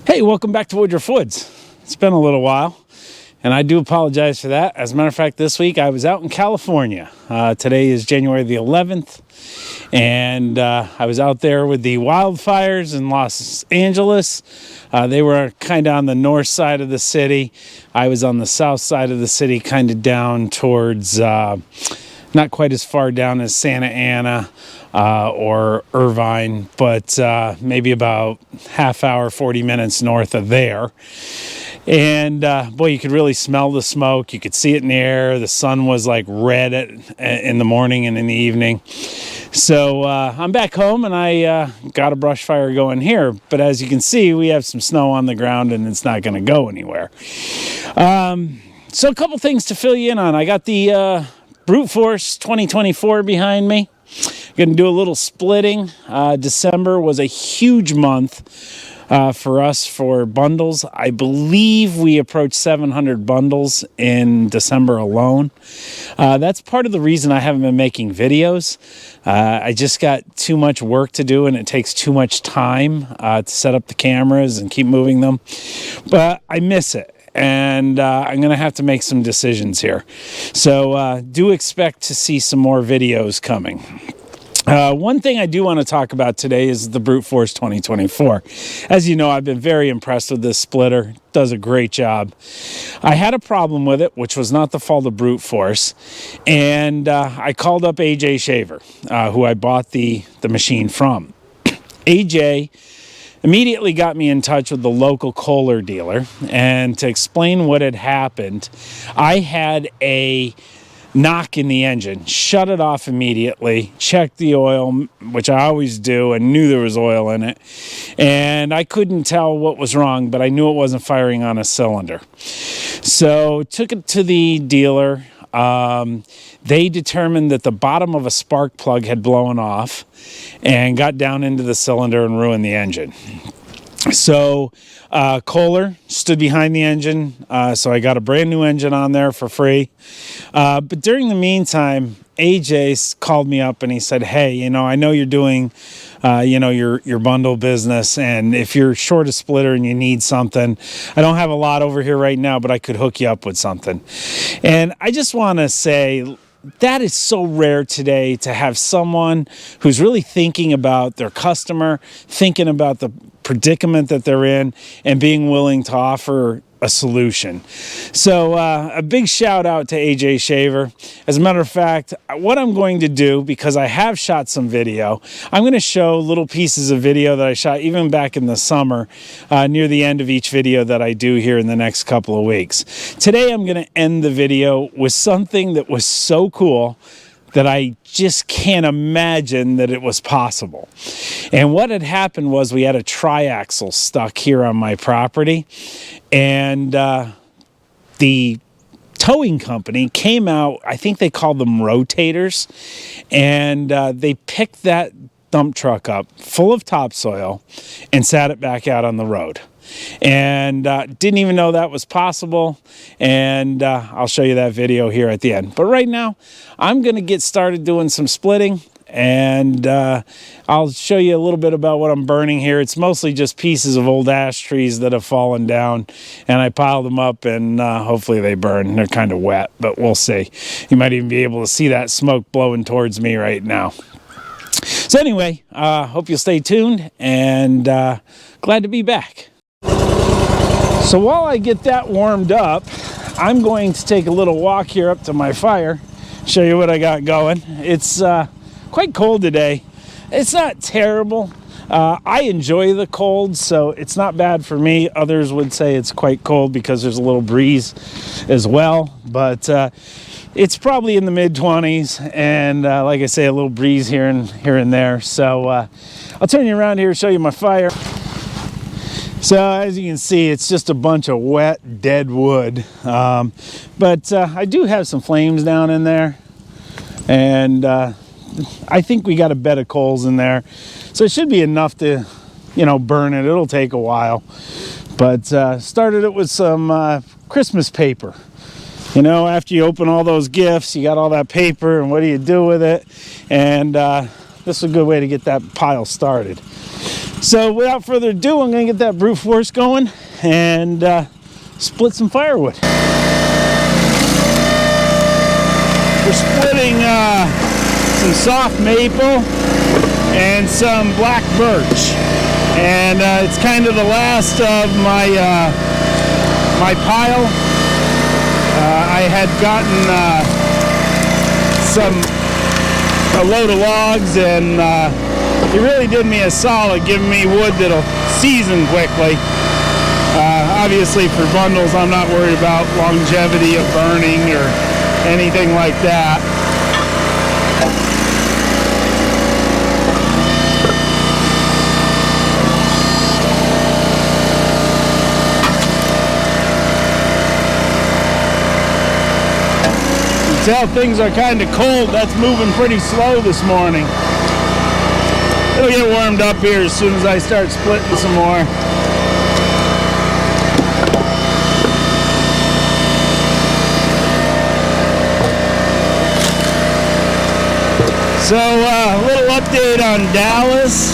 Hey, welcome back to Woodruff Woods. It's been a little while, and I do apologize for that. As a matter of fact, this week I was out in California. Today is January the 11th, and I was out there with the wildfires in Los Angeles. They were kind of on the north side of the city. I was on the south side of the city, kind of down towards, not quite as far down as Santa Ana or Irvine, but maybe about half hour, 40 minutes north of there. And boy, you could really smell the smoke. You could see it in the air. The sun was like red in the morning and in the evening. So I'm back home, and I got a brush fire going here. But as you can see, we have some snow on the ground, and it's not going to go anywhere. So a couple things to fill you in on. I got the Brute Force 2024 behind me. Going to do a little splitting. December was a huge month for us for bundles. I believe we approached 700 bundles in December alone. That's part of the reason I haven't been making videos. I just got too much work to do, and it takes too much time to set up the cameras and keep moving them. But I miss it. And I'm going to have to make some decisions here. So do expect to see some more videos coming. One thing I do want to talk about today is the Brute Force 2024. As you know, I've been very impressed with this splitter. It does a great job. I had a problem with it, which was not the fault of Brute Force. And I called up AJ Shaver, who I bought the machine from. AJ immediately got me in touch with the local Kohler dealer, and to explain what had happened, I had a knock in the engine, shut it off immediately, checked the oil, which I always do, and knew there was oil in it, and I couldn't tell what was wrong, but I knew it wasn't firing on a cylinder. So took it to the dealer. They determined that the bottom of a spark plug had blown off and got down into the cylinder and ruined the engine. So Kohler stood behind the engine, so I got a brand new engine on there for free. But during the meantime, AJ called me up and he said, hey, I know you're doing your bundle business, and if you're short a splitter and you need something, I don't have a lot over here right now, but I could hook you up with something. And I just want to say, that is so rare today, to have someone who's really thinking about their customer, thinking about the predicament that they're in, and being willing to offer a solution. So a big shout out to AJ Shaver. As a matter of fact, what I'm going to do, because I have shot some video, I'm going to show little pieces of video that I shot even back in the summer, near the end of each video that I do here in the next couple of weeks. Today I'm going to end the video with something that was so cool that I just can't imagine that it was possible. And what had happened was, we had a triaxle stuck here on my property, and the towing company came out. I think they called them rotators, and they picked that dump truck up full of topsoil and sat it back out on the road. And didn't even know that was possible, and I'll show you that video here at the end. But right now I'm gonna get started doing some splitting, and I'll show you a little bit about what I'm burning here. It's mostly just pieces of old ash trees that have fallen down, and I piled them up, and hopefully they burn. They're kind of wet, but we'll see. You might even be able to see that smoke blowing towards me right now. So anyway, hope you'll stay tuned, and glad to be back. So while I get that warmed up, I'm going to take a little walk here up to my fire, show you what I got going. It's quite cold today. It's not terrible. I enjoy the cold, so it's not bad for me. Others would say it's quite cold because there's a little breeze as well, but it's probably in the mid-20s, and like I say, a little breeze here and there. So I'll turn you around here and show you my fire. So as you can see, it's just a bunch of wet, dead wood. But I do have some flames down in there. And I think we got a bed of coals in there. So it should be enough to, burn it. It'll take a while. But started it with some Christmas paper. After you open all those gifts, you got all that paper, and what do you do with it? And this is a good way to get that pile started. So without further ado, I'm going to get that brute force going and split some firewood. We're splitting some soft maple and some black birch, and it's kind of the last of my my pile. I had gotten a load of logs, and it really did me a solid giving me wood that'll season quickly. Obviously for bundles I'm not worried about longevity of burning or anything like that. You can tell things are kind of cold. That's moving pretty slow this morning. It'll get warmed up here as soon as I start splitting some more. So a little update on Dallas.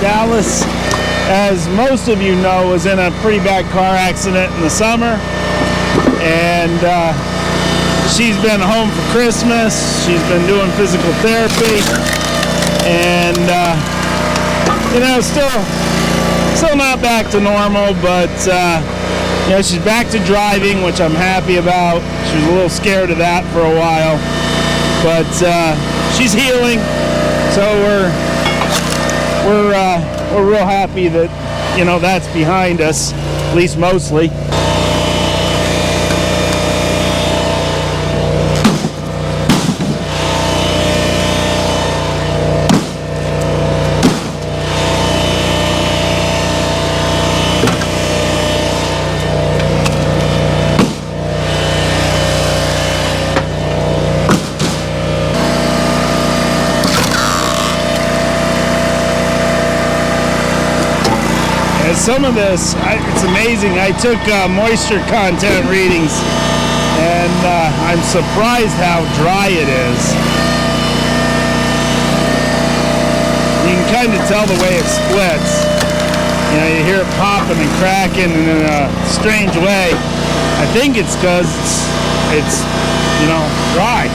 Dallas, as most of you know, was in a pretty bad car accident in the summer, and she's been home for Christmas. She's been doing physical therapy, and you know, still not back to normal, but you know, she's back to driving, which I'm happy about. She was a little scared of that for a while, but she's healing, so we're real happy that, you know, that's behind us, at least mostly. Some of this, it's amazing. I took moisture content readings, and I'm surprised how dry it is. You can kind of tell the way it splits. You know, you hear it popping and cracking in a strange way. I think it's because it's you know, dry.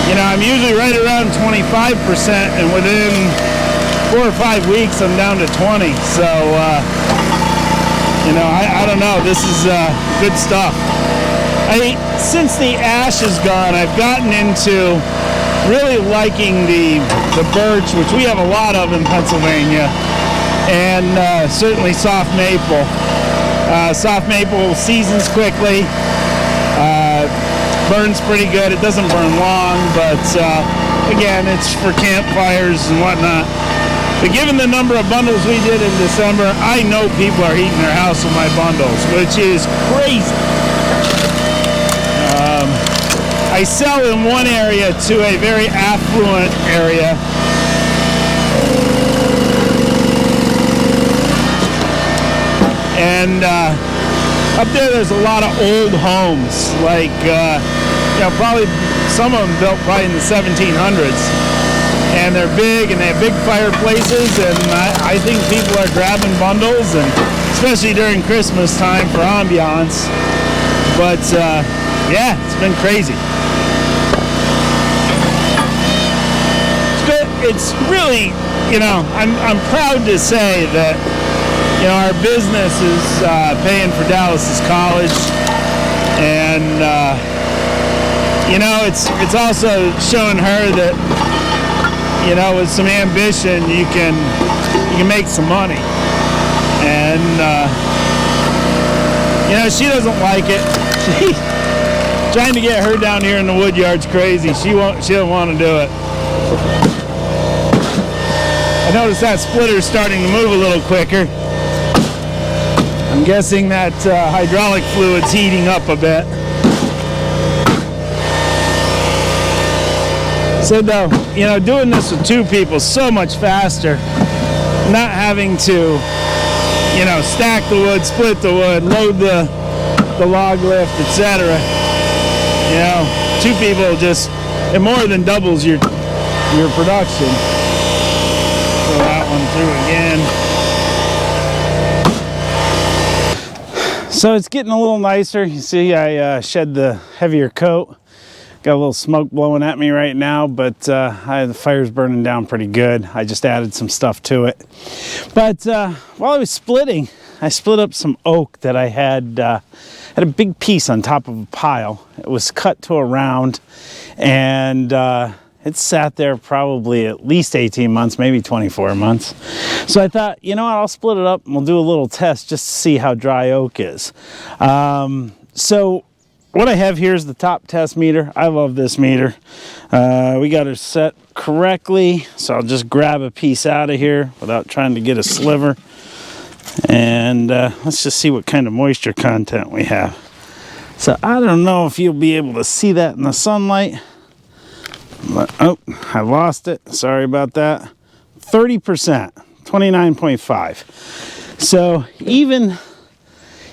You know, I'm usually right around 25%, and within 4 or 5 weeks I'm down to 20, so you know, I don't know, this is good stuff. Since the ash is gone, I've gotten into really liking the birch, which we have a lot of in Pennsylvania, and certainly soft maple. Soft maple seasons quickly, burns pretty good. It doesn't burn long, but again, it's for campfires and whatnot. But given the number of bundles we did in December, I know people are heating their house with my bundles, which is crazy. I sell in one area to a very affluent area. And up there's a lot of old homes, like, you know, probably some of them built probably in the 1700s. And they're big, and they have big fireplaces, and I think people are grabbing bundles, and especially during Christmas time for ambiance. But yeah, it's been crazy. It's good. It's really, you know, I'm proud to say that, you know, our business is paying for Dallas's college, and you know, it's also showing her that, you know, with some ambition, you can make some money. And you know, she doesn't like it. Trying to get her down here in the wood yard's crazy. She doesn't want to do it. I noticed that splitter's starting to move a little quicker. I'm guessing that hydraulic fluid's heating up a bit. So though, you know, doing this with two people is so much faster. Not having to, you know, stack the wood, split the wood, load the log lift, etc. You know, two people just, it more than doubles your your production. Throw that one through again. So it's getting a little nicer. You see, I shed the heavier coat. Got a little smoke blowing at me right now, but the fire's burning down pretty good. I just added some stuff to it. But while I was splitting, I split up some oak that I had a big piece on top of a pile. It was cut to a round, and it sat there probably at least 18 months, maybe 24 months. So I thought, you know what, I'll split it up and we'll do a little test just to see how dry oak is. So what I have here is the top test meter. I love this meter. We got it set correctly, so I'll just grab a piece out of here without trying to get a sliver. And let's just see what kind of moisture content we have. So I don't know if you'll be able to see that in the sunlight. But, oh, I lost it. Sorry about that. 30%, 29.5. So even,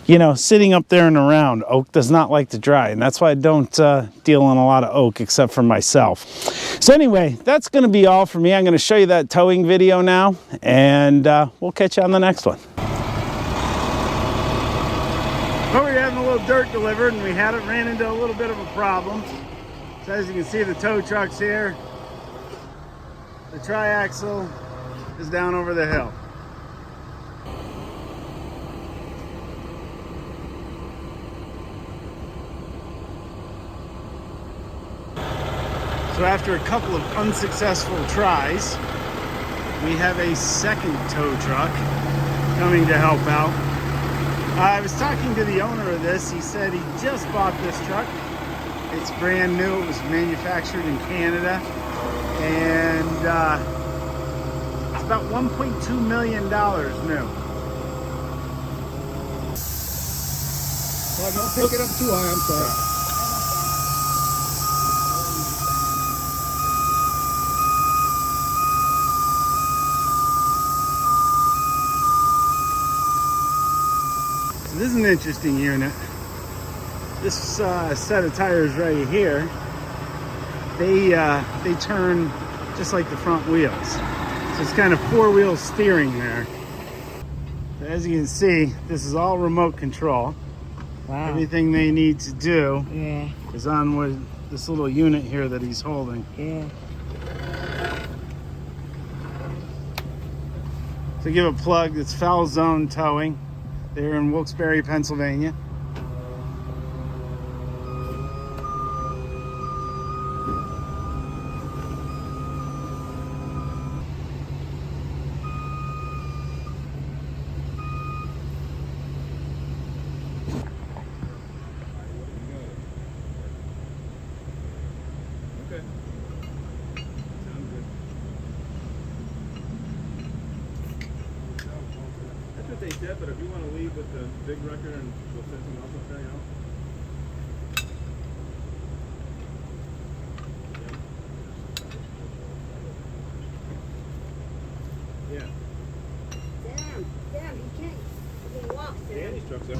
you know, sitting up there and around, oak does not like to dry. And that's why I don't deal in a lot of oak except for myself. So anyway, that's going to be all for me. I'm going to show you that towing video now, and we'll catch you on the next one. Well, we were having a little dirt delivered, and we ran into a little bit of a problem. So as you can see, the tow truck's here. The tri-axle is down over the hill. So after a couple of unsuccessful tries, we have a second tow truck coming to help out. I was talking to the owner of this. He said he just bought this truck. It's brand new. It was manufactured in Canada, and it's about $1.2 million new. Oh, don't pick it up too high, I'm sorry. So this is an interesting unit. This set of tires right here, they turn just like the front wheels. So it's kind of four-wheel steering there. So as you can see, this is all remote control. Wow. Everything they need to do is on with this little unit here that he's holding. Yeah. To give a plug, it's Falzone Towing. They're in Wilkes-Barre, Pennsylvania. Okay. Sounds good. That's what they said, but if you want to leave with the big record and we'll send someone else up there, you know? Yeah. Damn, he can't walk there. Danny's truck's there.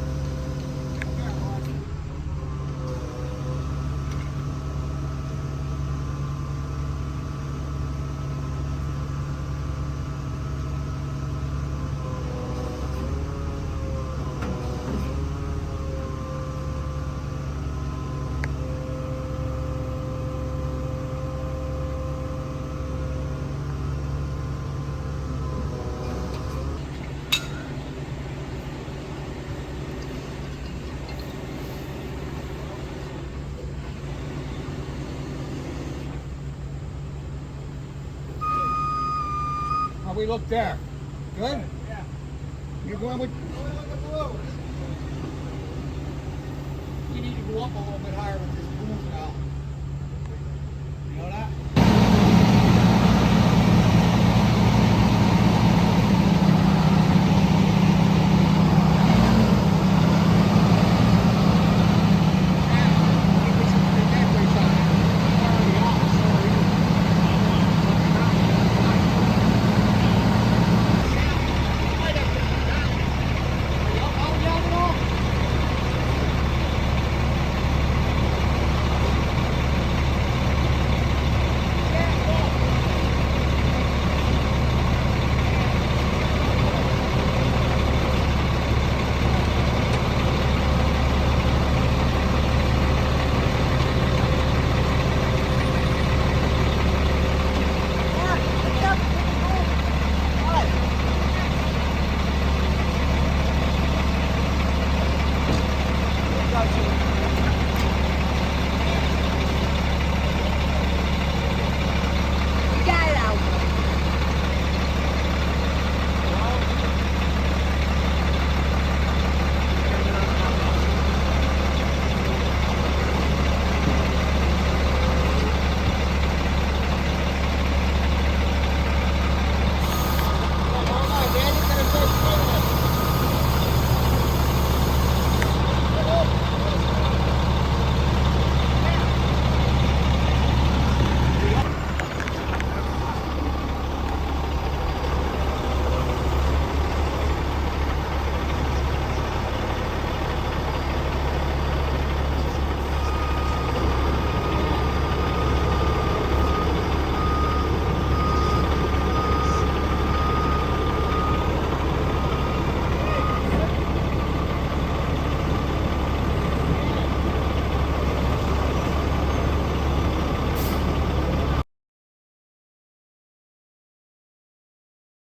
How we look there? Good? Yeah. You're going with... You need to go up a little bit higher with this boom now. You know that?